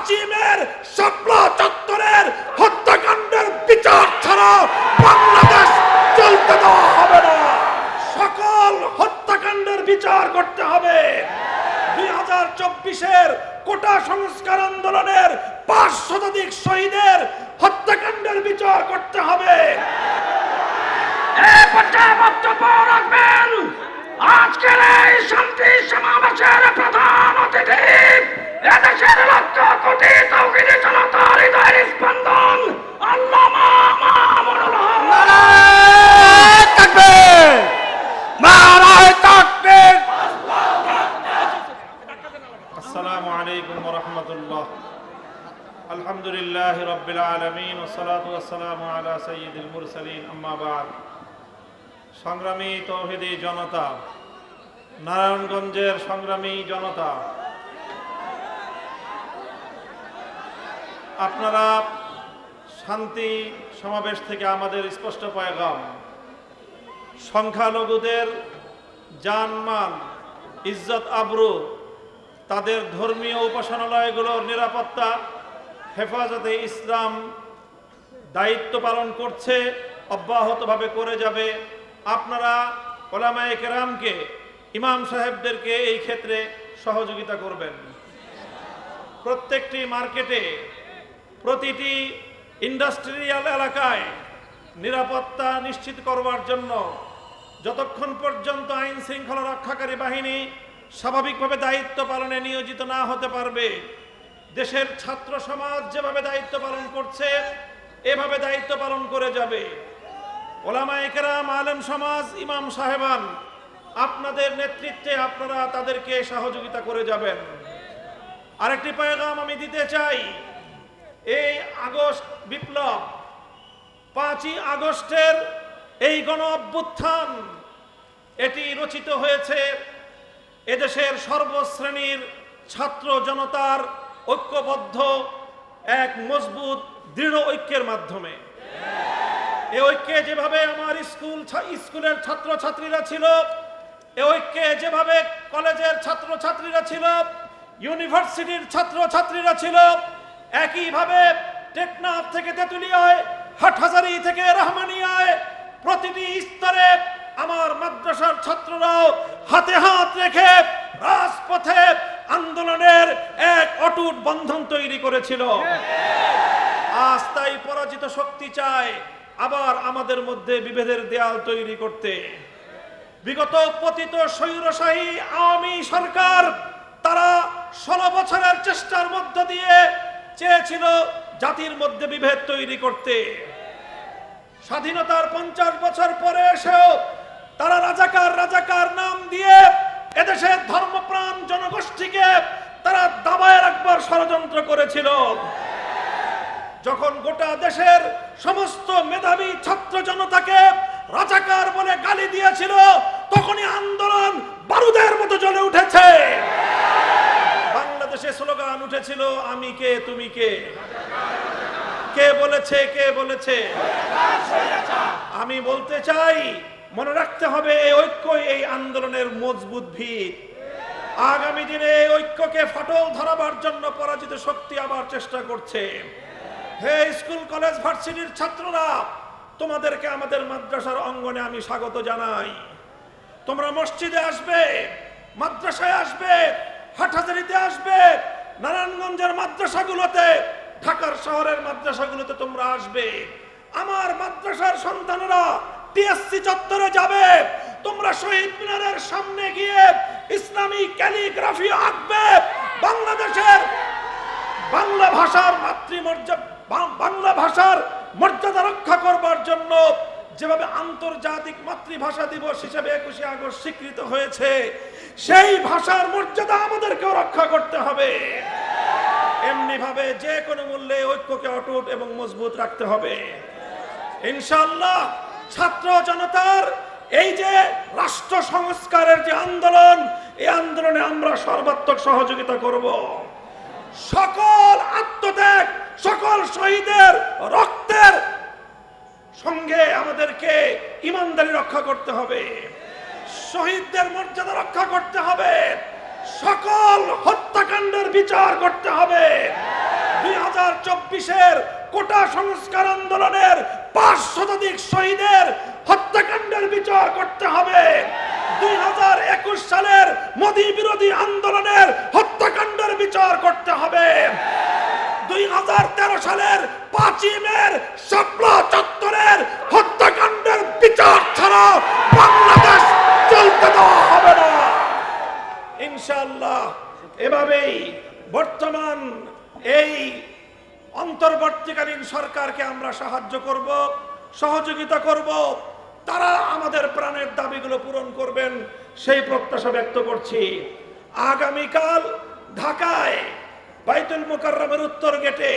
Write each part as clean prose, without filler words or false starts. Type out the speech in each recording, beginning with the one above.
আজিমের শাপলা চত্বরের হত্যাকাণ্ডের বিচার ছাড়া বাংলাদেশ চলতে দেওয়া হবে না। সকল হত্যাকাণ্ডের বিচার করতে হবে। 2024-এর কোটা সংস্কার আন্দোলনের 5 শতাধিক শহীদের হত্যাকাণ্ডের বিচার করতে হবে। এই পর্যায়ে বক্তব্য রাখবেন আজকের এই শান্তি সমাবেশের প্রধান অতিথি, এদেশের লক্ষ কোটি তৌহিদি জনতার হৃদয়ের স্পন্দন আল্লামা মামুনুল হক। নারায়ে তাকবীর, নারায়ে তাকবীর। আসসালামু আলাইকুম ওয়া রাহমাতুল্লাহ। আলহামদুলিল্লাহি রাব্বিল আলামিন ওয়া সলাতু ওয়া সালামু আলা সাইয়্যিদিল মুরসালিন, আম্মা বা'দ। সংগ্রামী তৌহিদি জনতা, নারায়ণগঞ্জের সংগ্রামী জনতা, আপনারা শান্তি সমাবেশ থেকে আমাদের স্পষ্ট পয়গাম, সংখ্যালঘুদের জানমাল, ইজ্জত আবরু, তাদের ধর্মীয় উপাসনালয়গুলোর নিরাপত্তা হেফাজতে ইসলাম দায়িত্ব পালন করছে, অব্যাহতভাবে করে যাবে। আপনারা ওলামায়ে কেরামকে, ইমাম সাহেবদেরকে এই ক্ষেত্রে সহযোগিতা করবেন। প্রত্যেকটি মার্কেটে, প্রতিটি ইন্ডাস্ট্রিয়াল এলাকায় নিরাপত্তা নিশ্চিত করবার জন্য যতক্ষণ পর্যন্ত আইন শৃঙ্খলা রক্ষাকারী বাহিনী স্বাভাবিকভাবে দায়িত্ব পালনে নিয়োজিত না হতে পারবে, দেশের ছাত্র সমাজ যেভাবে দায়িত্ব পালন করছে এভাবে দায়িত্ব পালন করে যাবে। ওলামায়ে কেরাম, আলেম সমাজ, ইমাম সাহেবান, আপনাদের নেতৃত্বে আপনারা তাদেরকে সহযোগিতা করে যাবেন। আরেকটি পয়গাম আমি দিতে চাই, এই আগস্ট বিপ্লব, 5ই আগস্টের এই গণ অভ্যুত্থান, এটি রচিত হয়েছে এদেশের সর্বশ্রেণীর ছাত্র জনতার ঐক্যবদ্ধ এক মজবুত দৃঢ় ঐক্যের মাধ্যমে। এই ঐক্যে যেভাবে আমার স্কুলের ছাত্রছাত্রীরা ছিল, এই ঐক্যে যেভাবে কলেজের ছাত্রছাত্রীরা ছিল, ইউনিভার্সিটির ছাত্রছাত্রীরা ছিল, একইভাবে টেকনাফ থেকে তেঁতুলিয়ায়, হাটহাজারী থেকে রহমানিয়ায় প্রতিটি স্তরে আমার মাদ্রাসার ছাত্ররাও হাতে হাত রেখে রাজপথে আন্দোলনের এক অটুট বন্ধন তৈরি করেছিল। আজ তাই পরাজিত শক্তি চায় আবার আমাদের মধ্যে বিভেদের দেয়াল তৈরি করতে। বিগত পতিত স্বৈরশাহী আওয়ামী সরকার, তারা 16 বছরের চেষ্টার মধ্য দিয়ে চেয়েছিল জাতির মধ্যে বিভেদ তৈরি করতে। স্বাধীনতার 50 বছর পরে এসেও তারা রাজাকার নাম দিয়ে এদেশের ধর্মপ্রাণ জনগোষ্ঠীকে তারা দাবায় রাখবার ষড়যন্ত্র করেছিল। যখন গোটা দেশের সমস্ত মেধাবী ছাত্র জনতাকে রাজাকার বলে গালি দিয়েছিল, তখনই আন্দোলন বারুদের মতো জ্বলে উঠেছে। বাংলাদেশে স্লোগান উঠেছিল, আমি কে তুমি কে। কে বলেছে? কে বলেছে? আমি বলতে চাই, মনে রাখতে হবে এই ঐক্যই এই আন্দোলনের মজবুত ভিত। আগামী দিনে এই ঐক্যকে ফাটল ধরাবার জন্য পরাজিত শক্তি আবার চেষ্টা করছে। হে স্কুল কলেজ ভার্সিটির ছাত্ররা, তোমাদেরকে আমাদের মাদ্রাসার অঙ্গনে আমি স্বাগত জানাই। তোমরা মসজিদে আসবে, মাদ্রাসায় আসবে, হাটহাজারীতে আসবে, নারায়ণগঞ্জের মাদ্রাসাগুলোতে, ঢাকার শহরের মাদ্রাসাগুলোতে তোমরা আসবে। আমার মাদ্রাসার সন্তানেরা টিএসসি চত্বরে যাবে, তোমরা শহীদ মিনারের সামনে গিয়ে ইসলামী ক্যালিগ্রাফি আঁকবে। বাংলাদেশের বাংলা ভাষার বাংলা ভাষার মর্যাদা রক্ষা করবার জন্য যেভাবে আন্তর্জাতিক মাতৃভাষা দিবস হিসেবে 21শে আগস্ট স্বীকৃত হয়েছে, সেই ভাষার মর্যাদা আমাদেরকেও রক্ষা করতে হবে। এমনি ভাবে যে কোনো মূল্যে ঐক্যকে অটুট এবং মজবুত রাখতে হবে। ইনশাআল্লাহ ছাত্র জনতার এই যে রাষ্ট্র সংস্কারের যে আন্দোলন, এই আন্দোলনে আমরা সর্বাত্মক সহযোগিতা করব। সকল আত্মত্যাগ, সকল শহীদের রক্তের সঙ্গে আমাদেরকে ইমানদারি রক্ষা করতে হবে, শহীদদের মর্যাদা রক্ষা করতে হবে, সকল হত্যাকাণ্ডের বিচার করতে হবে। 2024-এর কোটা সংস্কার আন্দোলনের 5 শতাধিক শহীদের হত্যাকাণ্ডের বিচার করতে হবে। 2021 সালের মোদী বিরোধী আন্দোলনের হত্যাকাণ্ডের বিচার করতে হবে। 2013 সালের 5ই মের শাপলা চত্বরের হত্যাকাণ্ডের বিচার ছাড়া বাংলাদেশ চলতে দেওয়া হবে না ইনশাআল্লাহ। এভাবেই বর্তমান এই অন্তর্বর্তীকালীন সরকারকে আমরা সাহায্য করব, সহযোগিতা করব, তারা আমাদের প্রাণের দাবিগুলো পূরণ করবেন সেই প্রত্যাশা ব্যক্ত করছি। আগামীকাল ঢাকায় বাইতুল মুকাররমের উত্তর গেটে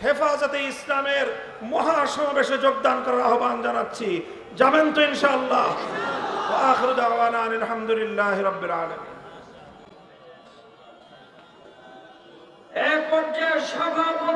হেফাজতে ইসলামের মহাসমাবেশে যোগদান করার আহ্বান জানাচ্ছি। যাবেন তো ইনশাআল্লাহ? ওয়া আখিরু দাওয়ানা আলহামদুলিল্লাহি রাব্বিল আলামিন। এক পর্যায়ে সভাপতি